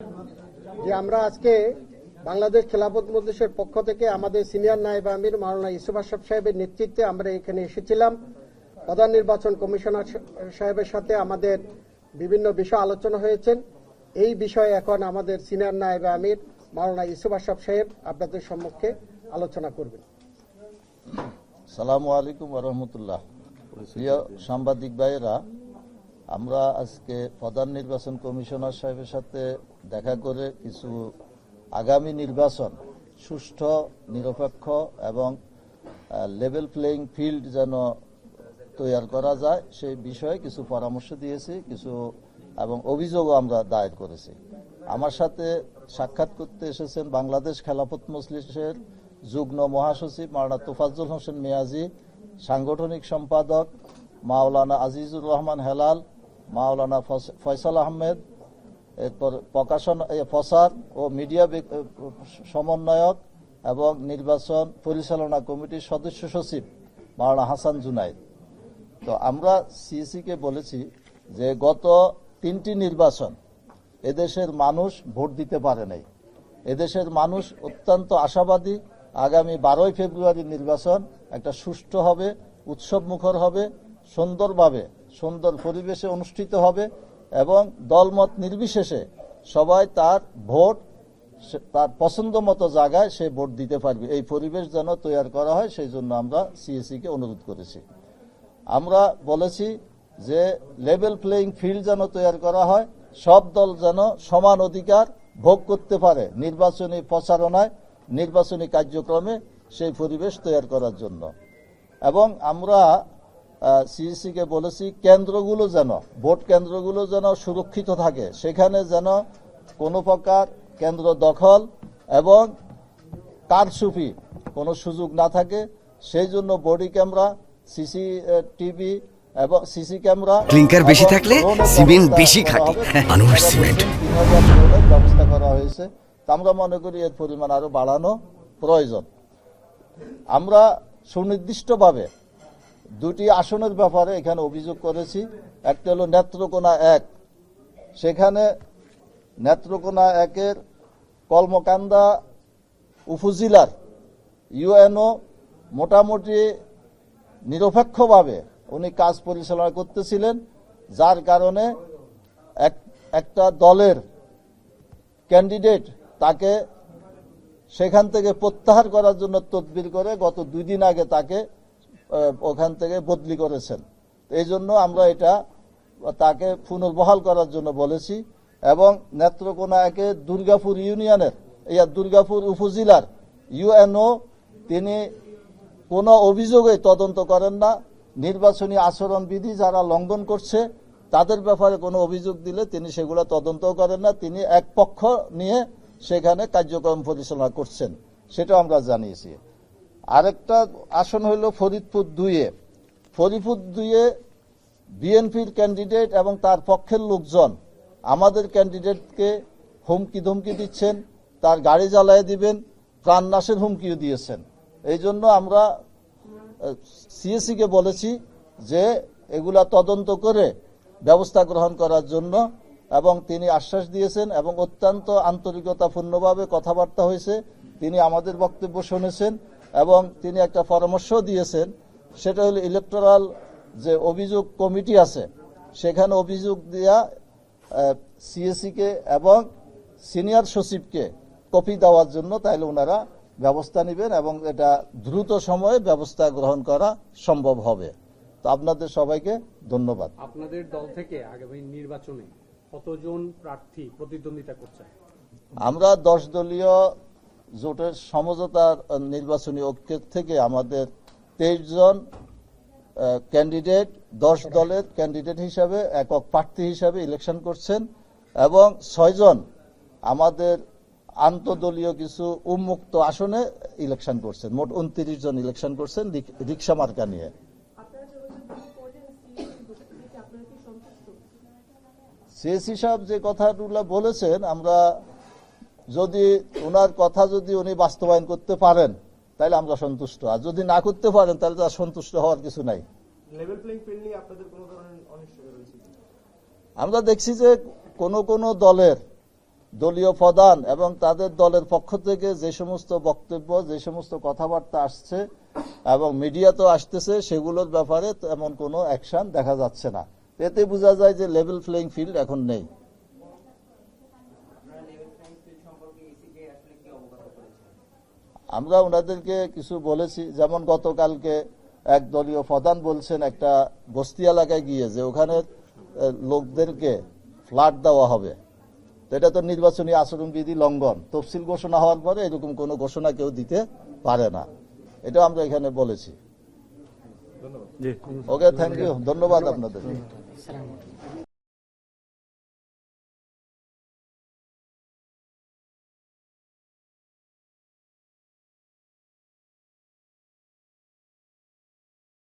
যে আমরা আজকে বাংলাদেশ খেলাফত মজলিসের পক্ষ থেকে আমাদের সিনিয়র নায়েব আমির মাওলানা ইউসুফ আশরাফ সাহেবের নেতৃত্বে আমরা এখানে এসেছিলাম। প্রধান নির্বাচন কমিশনার সাহেবের সাথে আমাদের বিভিন্ন বিষয় আলোচনা হয়েছেন। এই বিষয়ে এখন আমাদের সিনিয়র নায়েব আমির মাওলানা ইউসুফ আশরাফ সাহেব আপনাদের সম্মুখে আলোচনা করবেন। আসসালামু আলাইকুম ওয়া রাহমাতুল্লাহ। প্রিয় সাংবাদিক ভাইয়েরা, আমরা আজকে প্রধান নির্বাচন কমিশনার সাহেবের সাথে দেখা করে কিছু আগামী নির্বাচন সুষ্ঠু, নিরপেক্ষ এবং লেভেল প্লেইং ফিল্ড যেন তৈরি করা যায় সেই বিষয়ে কিছু পরামর্শ দিয়েছি, কিছু এবং অভিযোগও আমরা দায়ের করেছি। আমার সাথে সাক্ষাৎ করতে এসেছেন বাংলাদেশ খেলাফত মজলিসের যুগ্ম মহাসচিব মাওলানা তোফাজ্জল হোসেন মিয়াজি, সাংগঠনিক সম্পাদক মাওলানা আজিজুর রহমান হেলাল, মাওলানা ফয়সাল আহমেদ, এরপর প্রচার ও মিডিয়া সমন্বয়ক এবং নির্বাচন পরিচালনা কমিটির সদস্য সচিব মাওলানা হাসান জুনাইদ। তো আমরা সিএসিকে বলেছি যে গত 3টি নির্বাচন এদেশের মানুষ ভোট দিতে পারে নাই। এদেশের মানুষ অত্যন্ত আশাবাদী আগামী 12ই ফেব্রুয়ারি নির্বাচন একটা সুষ্ঠু হবে, উৎসবমুখর হবে, সুন্দরভাবে সুন্দর পরিবেশে অনুষ্ঠিত হবে এবং দলমত নির্বিশেষে সবাই তার ভোট তার পছন্দ মতো জায়গায় সে ভোট দিতে পারবে। এই পরিবেশ যেন তৈরি করা হয় সেই জন্য আমরা সিএসিকে অনুরোধ করেছি। আমরা বলেছি যে লেভেল প্লেইং ফিল্ড যেন তৈরি করা হয়, সব দল যেন সমান অধিকার ভোগ করতে পারে নির্বাচনী প্রচারণায়, নির্বাচনী কার্যক্রমে, সেই পরিবেশ তৈরি করার জন্য। এবং আমরা সিএসিকে বলেছি কেন্দ্রগুলো যেন, ভোট কেন্দ্রগুলো যেন সুরক্ষিত থাকে, সেখানে যেন কোনো প্রকার কেন্দ্র দখল এবং কারচুপি কোনো সুযোগ না থাকে। সেই জন্য বডি ক্যামেরা, সিসিটিভি এবং সিসি ক্যামেরা, ক্লিংকার বেশি থাকলে সিমেন্ট বেশি খাটে। আনোয়ার সিমেন্ট 3000 ড্রোনের ব্যবস্থা করা হয়েছে। তা আমরা মনে করি এর পরিমাণ আরো বাড়ানো প্রয়োজন। আমরা সুনির্দিষ্টভাবে 2টি আসনের ব্যাপারে এখানে অভিযোগ করেছি। একটা হলো নেত্রকোনা 1, সেখানে নেত্রকোনা 1-এর কলমকান্দা উপজেলার ইউএনও মোটামুটি নিরপেক্ষভাবে উনি কাজ পরিচালনা করতেছিলেন, যার কারণে একটা দলের ক্যান্ডিডেট তাকে সেখান থেকে প্রত্যাহার করার জন্য তদবির করে গত 2 দিন আগে তাকে ওখান থেকে বদলি করেছেন। এই জন্য আমরা এটা তাকে পুনর্বহাল করার জন্য বলেছি। এবং নেত্রকোনা 1-এর দুর্গাপুর ইউনিয়নের দুর্গাপুর উপজেলার ইউএনও তিনি কোনো অভিযোগে তদন্ত করেন না। নির্বাচনী আচরণবিধি যারা লঙ্ঘন করছে তাদের ব্যাপারে কোনো অভিযোগ দিলে তিনি সেগুলো তদন্ত করেন না, তিনি এক পক্ষ নিয়ে সেখানে কার্যক্রম পরিচালনা করছেন, সেটাও আমরা জানিয়েছি। আরেকটা আসন হইল ফরিদপুর 2-এ। ফরিদপুর 2-এ বিএনপির ক্যান্ডিডেট এবং তার পক্ষের লোকজন আমাদের ক্যান্ডিডেটকে হুমকি ধমকি দিচ্ছেন, তার গাড়ি জ্বালায় দিবেন, প্রাণনাশের হুমকিও দিয়েছেন। এই জন্য আমরা সিএসিকে বলেছি যে এগুলা তদন্ত করে ব্যবস্থা গ্রহণ করার জন্য, এবং তিনি আশ্বাস দিয়েছেন এবং অত্যন্ত আন্তরিকতাপূর্ণভাবে কথাবার্তা হয়েছে। তিনি আমাদের বক্তব্য শুনেছেন এবং তিনি একটা পরামর্শ দিয়েছেন, সেটা হলো ইলেকটোরাল যে অভিযোগ কমিটি আছে সেখানে অভিযোগ দেওয়া সিএসিকে এবং সিনিয়র সচিবকে কপি দেওয়ার জন্য, তাইলে ওনারা ব্যবস্থা নেবেন এবং এটা দ্রুত সময়ে ব্যবস্থা গ্রহণ করা সম্ভব হবে। তো আপনাদের সবাইকে ধন্যবাদ। আপনাদের দল থেকে আগামী নির্বাচনে কতজন প্রার্থী প্রতিদ্বন্দ্বিতা করছে? আমরা 10 দলীয় জোটের সমঝোতার নির্বাচনী ঐক্যের থেকে আমাদের 23 জন ক্যান্ডিডেট 10 দলের ক্যান্ডিডেট হিসাবে একক প্রার্থী হিসাবে ইলেকশন করছেন এবং 6 জন আমাদের আন্তদলীয় কিছু উন্মুক্ত আসনে ইলেকশন করছেন। মোট 29 জন ইলেকশন করছেন রিক্সা মার্কা নিয়ে। সিএসি সাহেব যে কথাগুলো বলেছেন, আমরা যদি ওনার কথা যদি উনি বাস্তবায়ন করতে পারেন তাহলে আমরা সন্তুষ্ট, আর যদি না করতে পারেন তাহলে তো সন্তুষ্ট হওয়ার কিছু নাই। লেভেল প্লেইং ফিল্ড নিয়ে আপনাদের কোনো ধরনের অনিশ্চয়তা রয়েছে? আমরা দেখছি যে কোন দলের দলীয় প্রধান এবং তাদের দলের পক্ষ থেকে যে সমস্ত বক্তব্য, যে সমস্ত কথাবার্তা আসছে এবং মিডিয়াতেও আসতেছে, সেগুলোর ব্যাপারে তেমন কোনো অ্যাকশন দেখা যাচ্ছে না। এতে বোঝা যায় যে লেভেল প্লেইং ফিল্ড এখন নেই। আমরা ওনাদেরকে কিছু বলেছি, যেমন গতকালকে এক দলীয় প্রধান বলছেন একটা বস্তি এলাকায় গিয়ে যে ওখানে লোকদেরকে ফ্ল্যাট দেওয়া হবে। তো এটা তো নির্বাচনী আচরণবিধি লঙ্ঘন। তফসিল ঘোষণা হওয়ার পরে এরকম কোনো ঘোষণা কেউ দিতে পারে না, এটা আমরা এখানে বলেছি। ওকে, থ্যাংক ইউ, ধন্যবাদ আপনাদের।